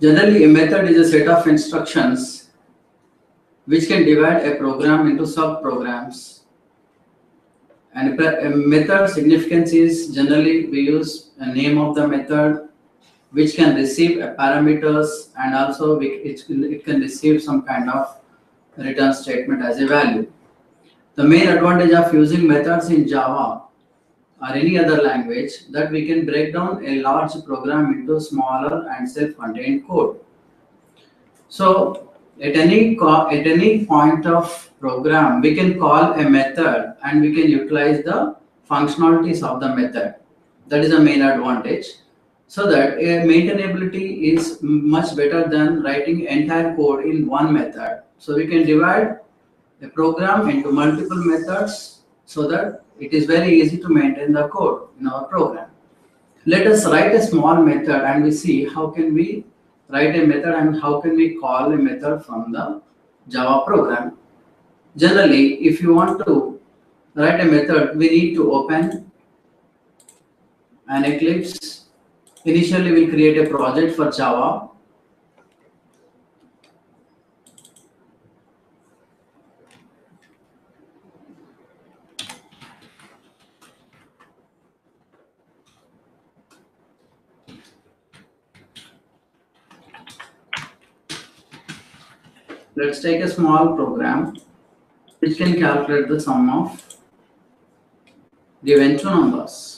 Generally, a method is a set of instructions which can divide a program into sub-programs. And a method significance is generally we use a name of the method which can receive a parameters, and also it can receive some kind of return statement as a value. The main advantage of using methods in Java or any other language that we can break down a large program into smaller and self-contained code. So at any point of program, we can call a method and we can utilize the functionalities of the method. That is the main advantage. So that maintainability is much better than writing entire code in one method. So we can divide a program into multiple methods so that it is very easy to maintain the code in our program. Let us write a small method and we see how can we write a method and how can we call a method from the Java program. Generally, if you want to write a method, we need to open an Eclipse. Initially, we'll create a project for Java. Let's take a small program which can calculate the sum of given two numbers.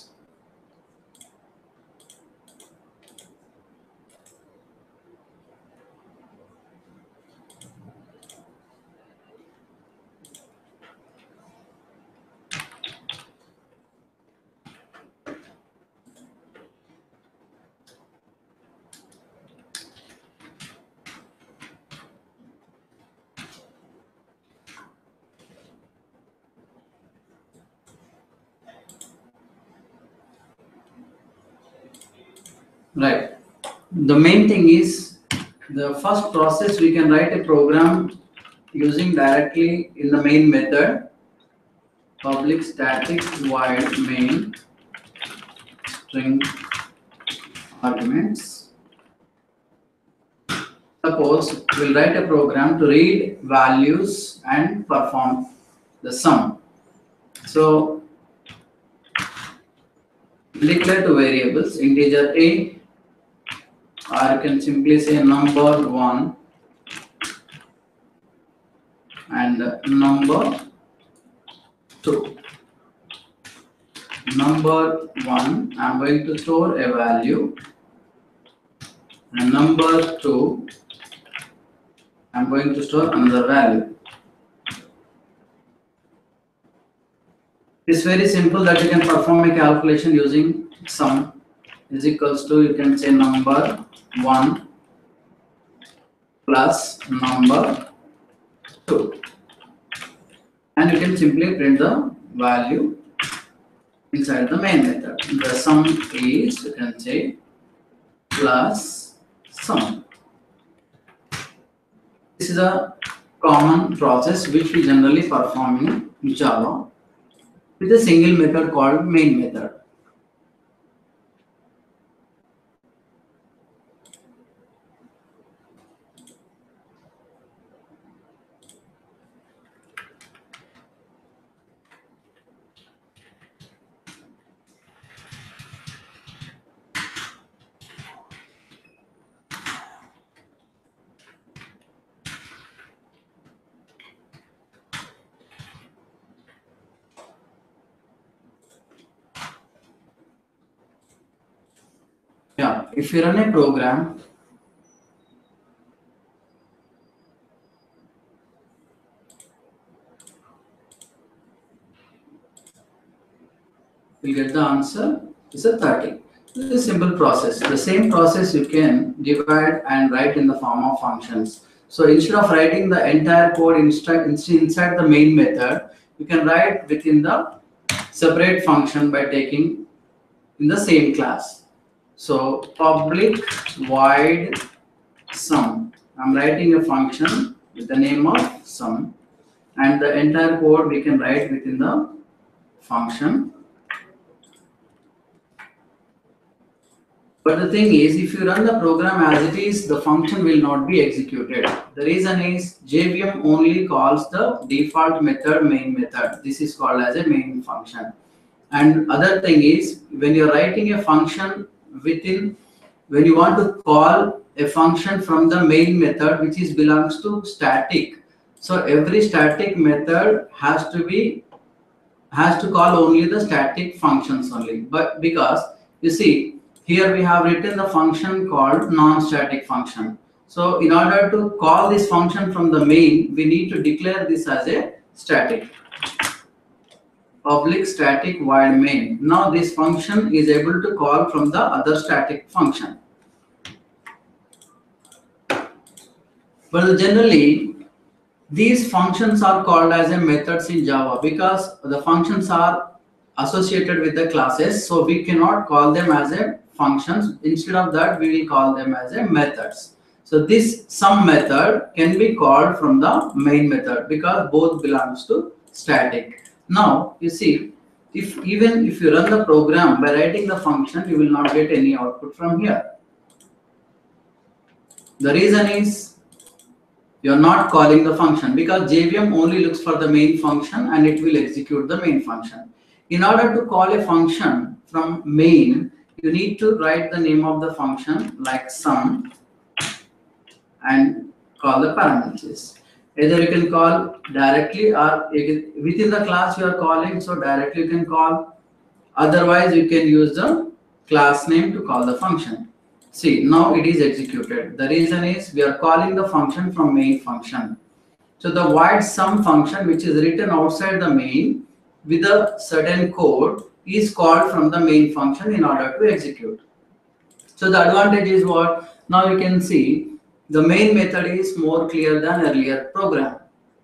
Right. The main thing is the first process we can write a program using directly in the main method public static void main string arguments. Suppose we'll write a program to read values and perform the sum. So declare two variables, integer a, or you can simply say number 1 and number 2. Number 1, I am going to store a value, and number 2, I am going to store another value. It's very simple that you can perform a calculation using sum is equals to, you can say number 1 plus number 2, and you can simply print the value inside the main method. The sum is, you can say, plus sum. This is a common process which we generally perform in Java with a single method called main method. Yeah, if you run a program, you'll get the answer is a 30. This is a simple process. The same process you can divide and write in the form of functions. So instead of writing the entire code inside the main method, you can write within the separate function by taking in the same class. So public void sum. I'm writing a function with the name of sum, and the entire code we can write within the function. But the thing is, if you run the program as it is, the function will not be executed. The reason is JVM only calls the default method main method. This is called as a main function. And other thing is, when you're writing a function within, when you want to call a function from the main method which is belongs to static, so every static method has to call only the static functions only. But because you see here we have written the function called non-static function. So in order to call this function from the main, we need to declare this as a static. Public static void main. Now this function is able to call from the other static function. But generally, these functions are called as a methods in Java because the functions are associated with the classes, so we cannot call them as a functions. Instead of that, we will call them as a methods. So this some method can be called from the main method because both belongs to static. Now you see, even if you run the program by writing the function, you will not get any output from here. The reason is you're not calling the function because JVM only looks for the main function and it will execute the main function. In order to call a function from main, you need to write the name of the function like sum and call the parameters. Either you can call directly or within the class you are calling, so directly you can call. Otherwise, you can use the class name to call the function. See, now it is executed. The reason is we are calling the function from main function. So the void sum function, which is written outside the main with a certain code, is called from the main function in order to execute. So the advantage is what? Now you can see the main method is more clear than earlier program.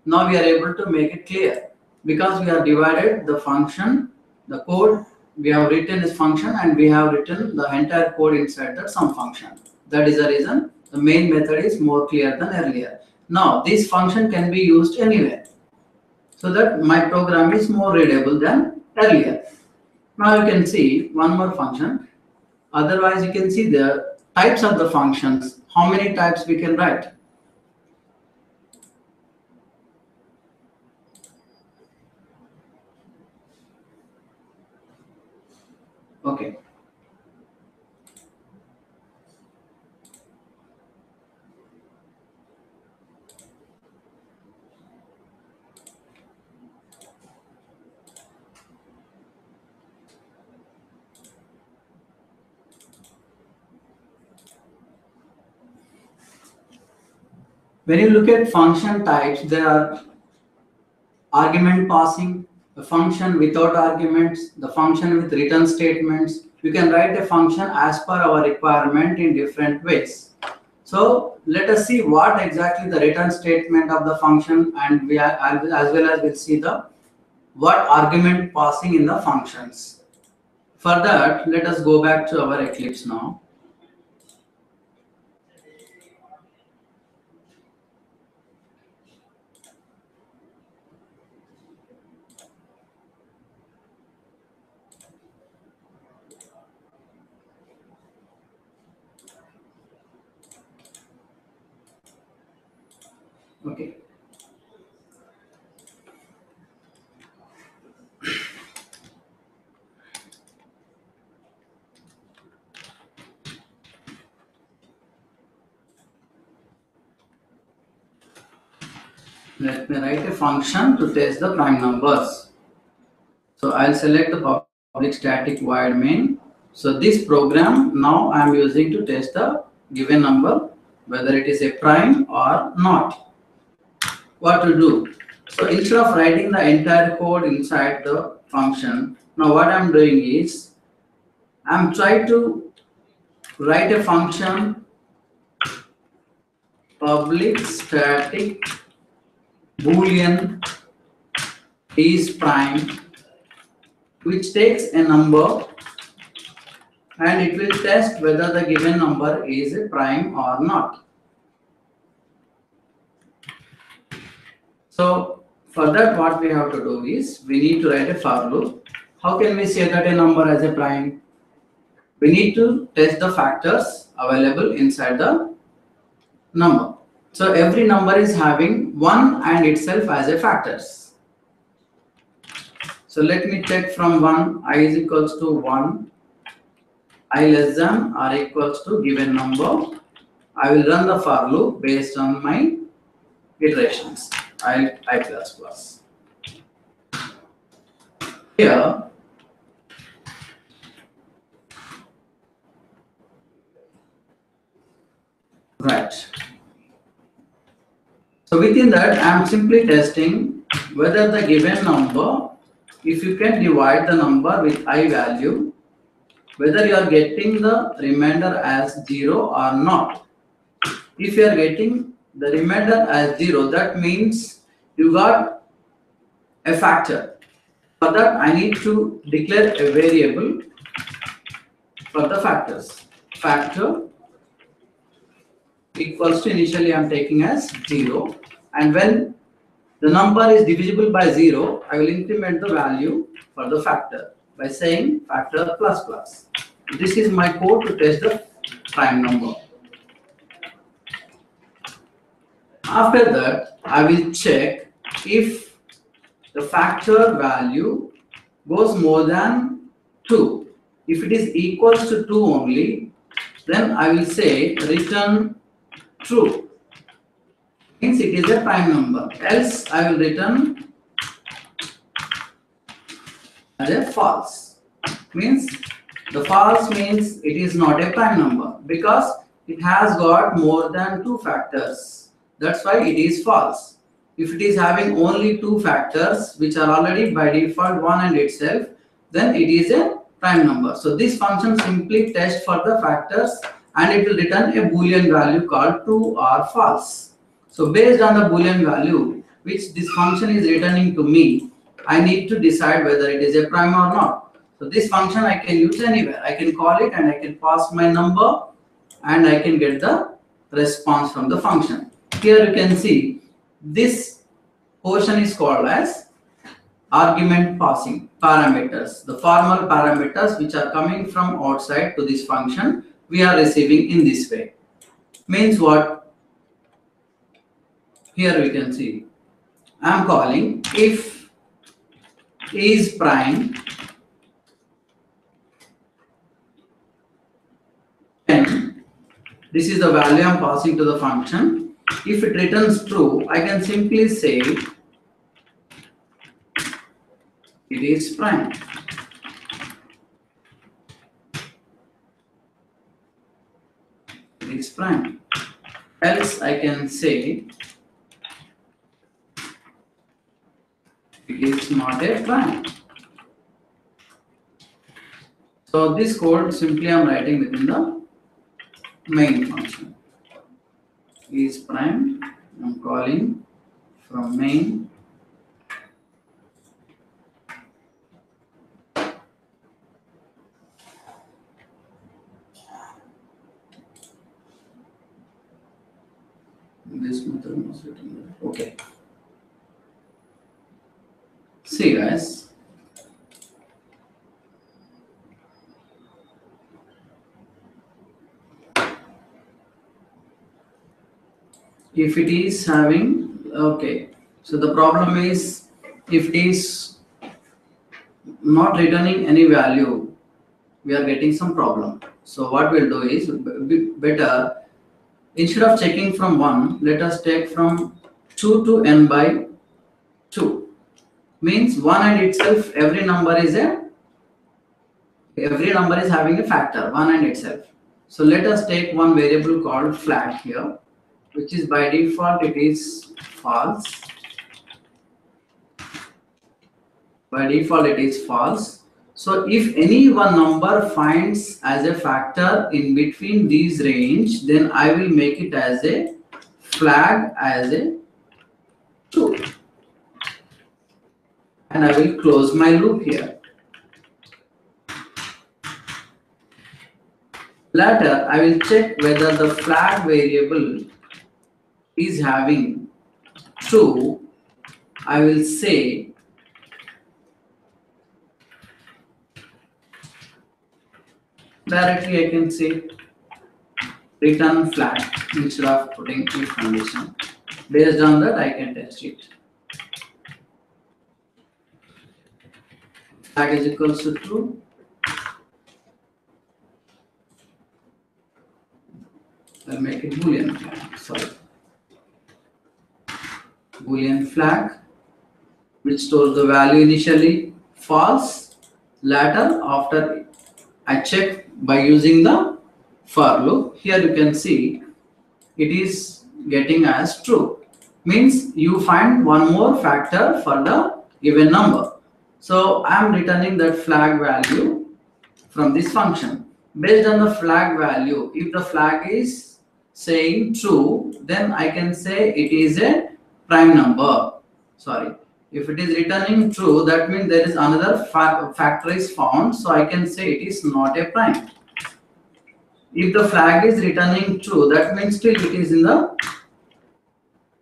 Now we are able to make it clear because we have divided the function, the code. We have written this function and we have written the entire code inside that sum function. That is the reason the main method is more clear than earlier. Now this function can be used anywhere, so that my program is more readable than earlier. Now you can see one more function. Otherwise you can see the types of the functions, how many types we can write. Okay. When you look at function types, there are argument passing, a function without arguments, the function with return statements. You can write a function as per our requirement in different ways. So let us see what exactly the return statement of the function, and we are, as well as we'll see the what argument passing in the functions. For that, let us go back to our Eclipse now. Okay. Let me write a function to test the prime numbers. So I'll select the public static void main. So this program now I am using to test the given number, whether it is a prime or not. What to do? So instead of writing the entire code inside the function, now what I'm doing is I'm trying to write a function public static boolean is prime, which takes a number and it will test whether the given number is a prime or not. So for that, what we have to do is we need to write a for loop. How can we say that a number as a prime? We need to test the factors available inside the number. So every number is having 1 and itself as a factors. So let me check from 1, I is equals to 1, I less than or equals to given number. I will run the for loop based on my iterations, I plus plus. Here, right. So within that, I am simply testing whether the given number, if you can divide the number with I value, whether you are getting the remainder as 0 or not. If you are getting the remainder as 0, that means you got a factor. For that, I need to declare a variable for the factors. Factor equals to, initially I am taking as 0, and when the number is divisible by 0, I will increment the value for the factor by saying factor plus plus. This is my code to test the prime number. After that, I will check if the factor value goes more than 2. If it is equals to 2 only, then I will say return true. Means it is a prime number. Else I will return as a false. Means the false means it is not a prime number because it has got more than 2 factors. That's why it is false. If it is having only 2 factors which are already by default 1 and itself, then it is a prime number. So this function simply tests for the factors and it will return a boolean value called true or false. So based on the boolean value which this function is returning to me, I need to decide whether it is a prime or not. So this function I can use anywhere. I can call it and I can pass my number and I can get the response from the function. Here you can see this portion is called as argument passing parameters. The formal parameters which are coming from outside to this function we are receiving in this way. Means what? Here we can see I am calling if is prime, then this is the value I am passing to the function. If it returns true, I can simply say it is prime. It is prime. Else I can say it is not a prime. So this code simply I am writing within the main function. Is prime, I am calling from main. This method was written there. Okay. See guys. If it is having, okay, so the problem is if it is not returning any value, we are getting some problem. So what we'll do is better, instead of checking from 1, let us take from 2 to n by 2. Means 1 and itself every number is having a factor 1 and itself. So let us take one variable called flag here, which is by default it is false. By default it is false. So if any one number finds as a factor in between these range, then I will make it as a flag as a true. And I will close my loop here. Later, I will check whether the flag variable is having true. I will say directly I can say return flag instead of putting if condition. Based on that, I can test it. Flag is equals to true. I'll make it Boolean flag. Sorry. Boolean flag, which stores the value initially false, later after I check by using the for loop. Here you can see it is getting as true. Means you find one more factor for the given number. So I am returning that flag value from this function. Based on the flag value, if the flag is saying true, then I can say it is a prime number. Sorry. If it is returning true, that means there is another factor is found. So I can say it is not a prime. If the flag is returning true, that means still it is in the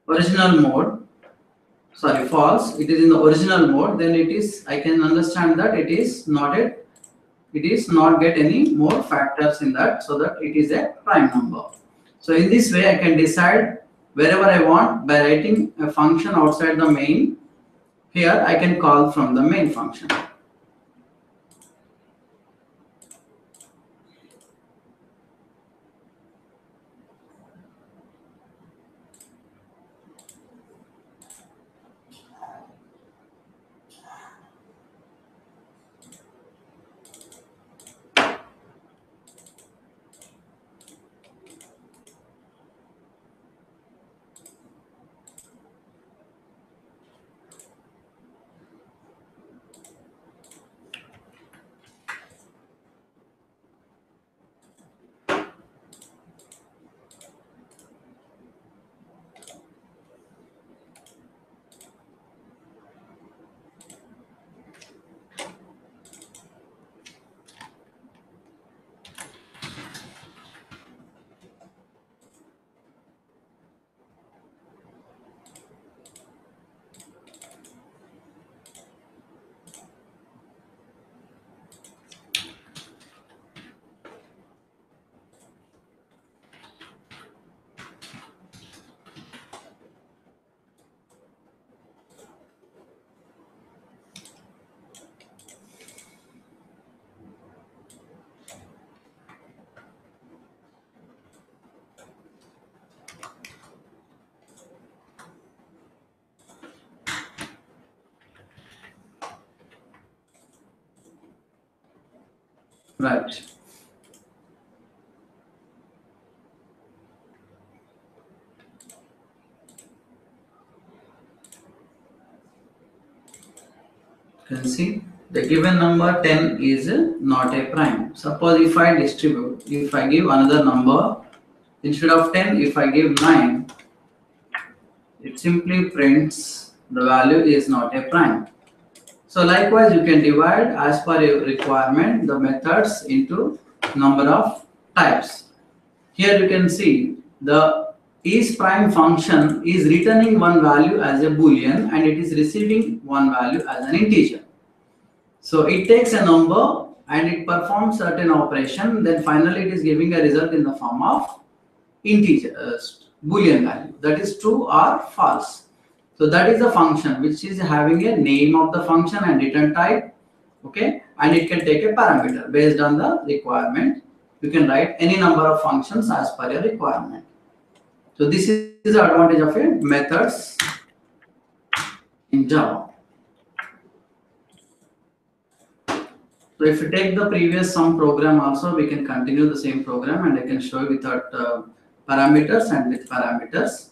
original mode. Sorry, false. It is in the original mode. Then it is. I can understand that it is not a. It is not get any more factors in that, so that it is a prime number. So in this way, I can decide wherever I want by writing a function outside the main. Here I can call from the main function. Right. You can see the given number 10 is not a prime. Suppose if I distribute, if I give another number, instead of 10, if I give 9, it simply prints the value is not a prime. So likewise, you can divide as per your requirement the methods into number of types. Here you can see the is prime function is returning one value as a boolean and it is receiving one value as an integer. So it takes a number and it performs certain operation, then finally it is giving a result in the form of integer boolean value, that is true or false. So that is a function which is having a name of the function and return type, okay, and it can take a parameter based on the requirement. You can write any number of functions as per your requirement. So this is the advantage of a methods in Java. So if you take the previous sum program also, we can continue the same program and I can show you without parameters and with parameters.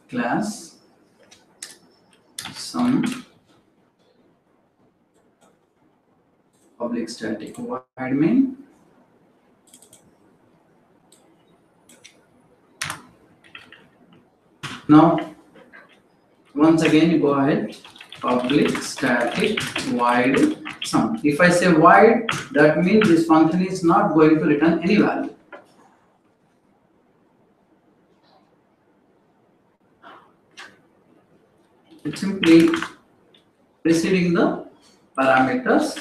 Class sum public static void main. Now once again you go ahead, public static void sum. If I say void, that means this function is not going to return any value. It's simply receiving the parameters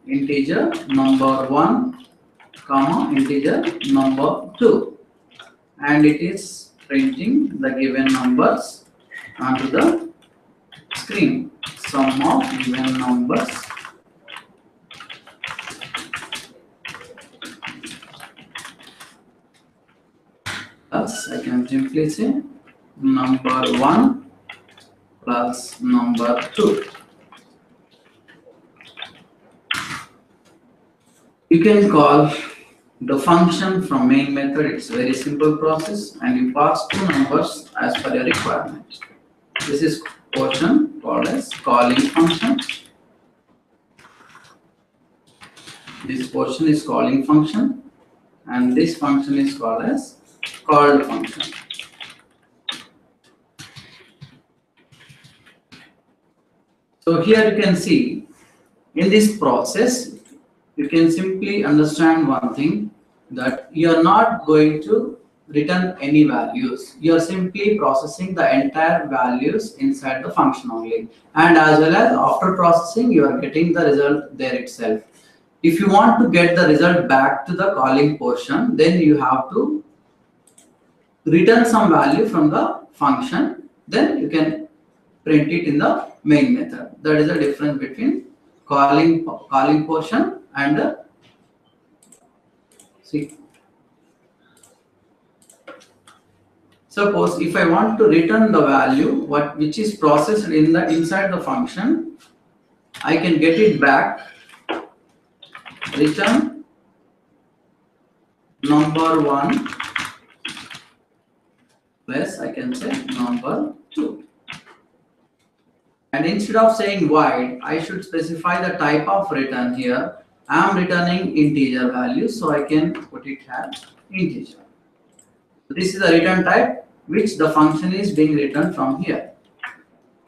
integer number 1, comma, integer number 2. And it is printing the given numbers onto the screen. Sum of given numbers plus, I can simply say, number 1 plus number 2. You can call the function from main method. It's a very simple process, and you pass two numbers as per your requirement. This is portion called as calling function. This portion is calling function, and this function is called as called function. So here you can see, in this process, you can simply understand one thing, that you are not going to return any values. You are simply processing the entire values inside the function only. And as well as after processing, you are getting the result there itself. If you want to get the result back to the calling portion, then you have to return some value from the function. Then you can print it in the main method. That is the difference between calling portion and see. Suppose if I want to return the value which is processed inside the function, I can get it back. Return number 1 plus, I can say, number 2. And instead of saying void, I should specify the type of return here. I am returning integer value, so I can put it as integer. So this is the return type which the function is being returned from here.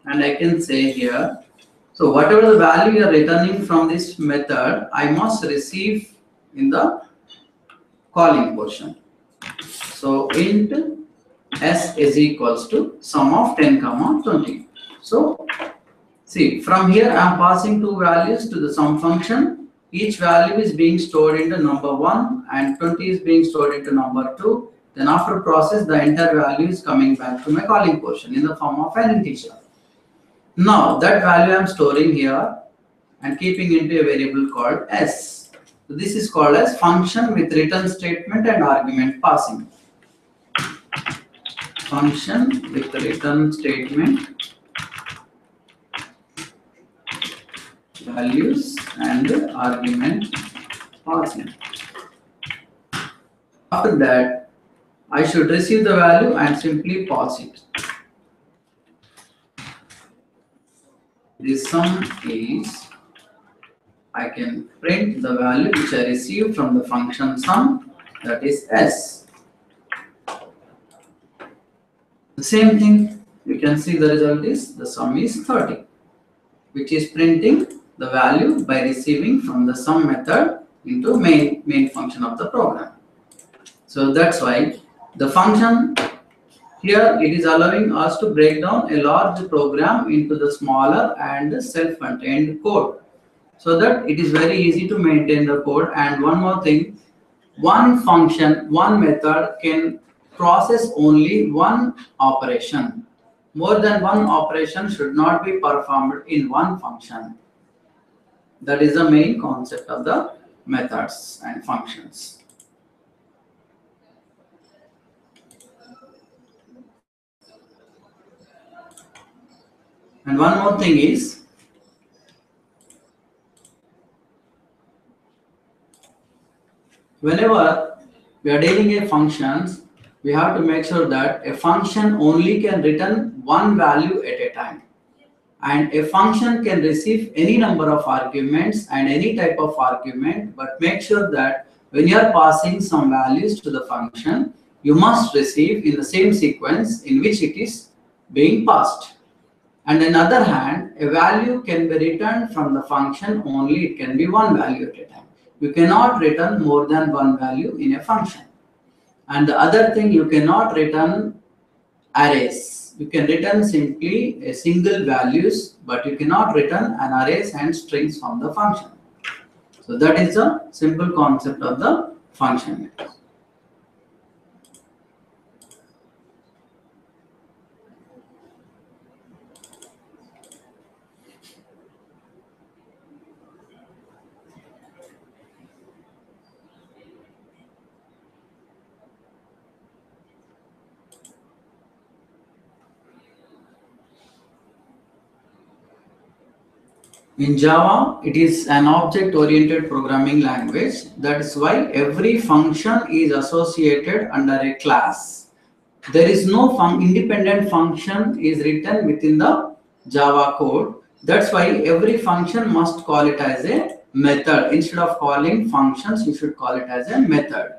And I can say here, so whatever the value you are returning from this method, I must receive in the calling portion. So int s is equals to sum of 10, 20. So see, from here I am passing two values to the sum function. Each value is being stored into number 1 and 20 is being stored into number 2. Then after process, the entire value is coming back to my calling portion in the form of an integer. Now that value I am storing here and keeping into a variable called s. So this is called as function with return statement and argument passing. Function with return statement, values and argument passing. After that, I should receive the value and simply pass it. The sum is, I can print the value which I received from the function sum, that is s. The same thing, you can see the result is the sum is 30, which is printing the value by receiving from the sum method into main function of the program. So that's why the function here, it is allowing us to break down a large program into the smaller and self-contained code, so that it is very easy to maintain the code. And one more thing, one function, one method can process only one operation. More than one operation should not be performed in one function. That is the main concept of the methods and functions. And one more thing is, whenever we are dealing with functions, we have to make sure that a function only can return one value at a time. And a function can receive any number of arguments and any type of argument, but make sure that when you are passing some values to the function, you must receive in the same sequence in which it is being passed. And on the other hand, a value can be returned from the function only, it can be one value at a time. You cannot return more than one value in a function. And the other thing, you cannot return arrays. You can return simply a single values, but you cannot return an arrays and strings from the function. So that is the simple concept of the function methods. In Java, it is an object-oriented programming language. That is why every function is associated under a class. There is no independent function is written within the Java code. That's why every function must call it as a method. Instead of calling functions, you should call it as a method.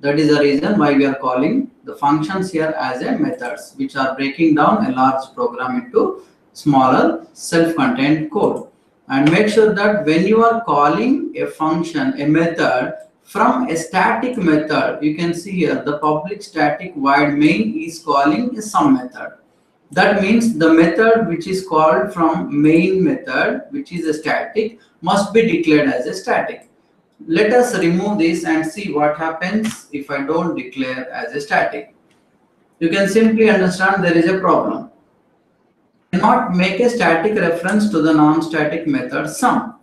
That is the reason why we are calling the functions here as a methods, which are breaking down a large program into smaller self-contained code. And make sure that when you are calling a function, a method, from a static method, you can see here the public static void main is calling a some method. That means the method which is called from main method, which is a static, must be declared as a static. Let us remove this and see what happens if I don't declare as a static. You can simply understand there is a problem. Cannot make a static reference to the non-static method sum.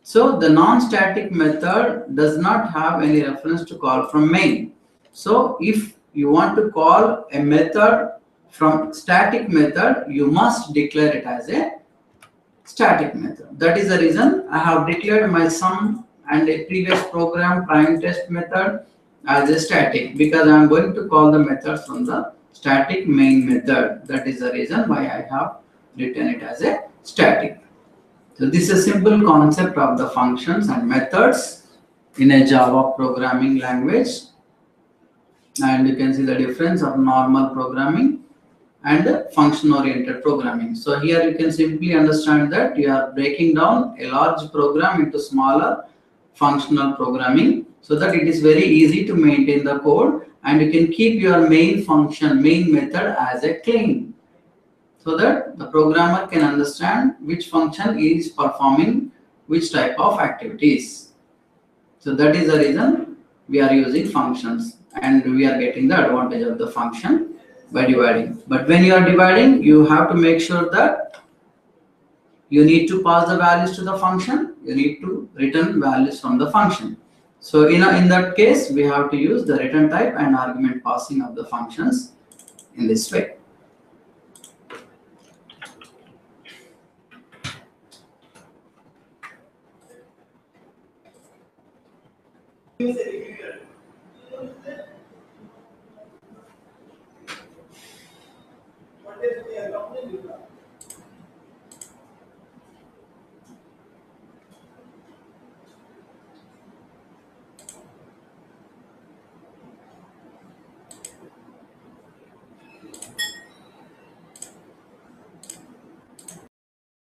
So the non-static method does not have any reference to call from main. So if you want to call a method from static method, you must declare it as a static method. That is the reason I have declared my sum and a previous program prime test method as a static, because I am going to call the methods from the static main method. That is the reason why I have written it as a static. So this is a simple concept of the functions and methods in a Java programming language. And you can see the difference of normal programming and function-oriented programming. So here you can simply understand that you are breaking down a large program into smaller functional programming, so that it is very easy to maintain the code, and you can keep your main function, main method as a clean, so that the programmer can understand which function is performing which type of activities. So that is the reason we are using functions, and we are getting the advantage of the function by dividing. But when you are dividing, you have to make sure that you need to pass the values to the function, you need to return values from the function. So in that case, we have to use the return type and argument passing of the functions in this way.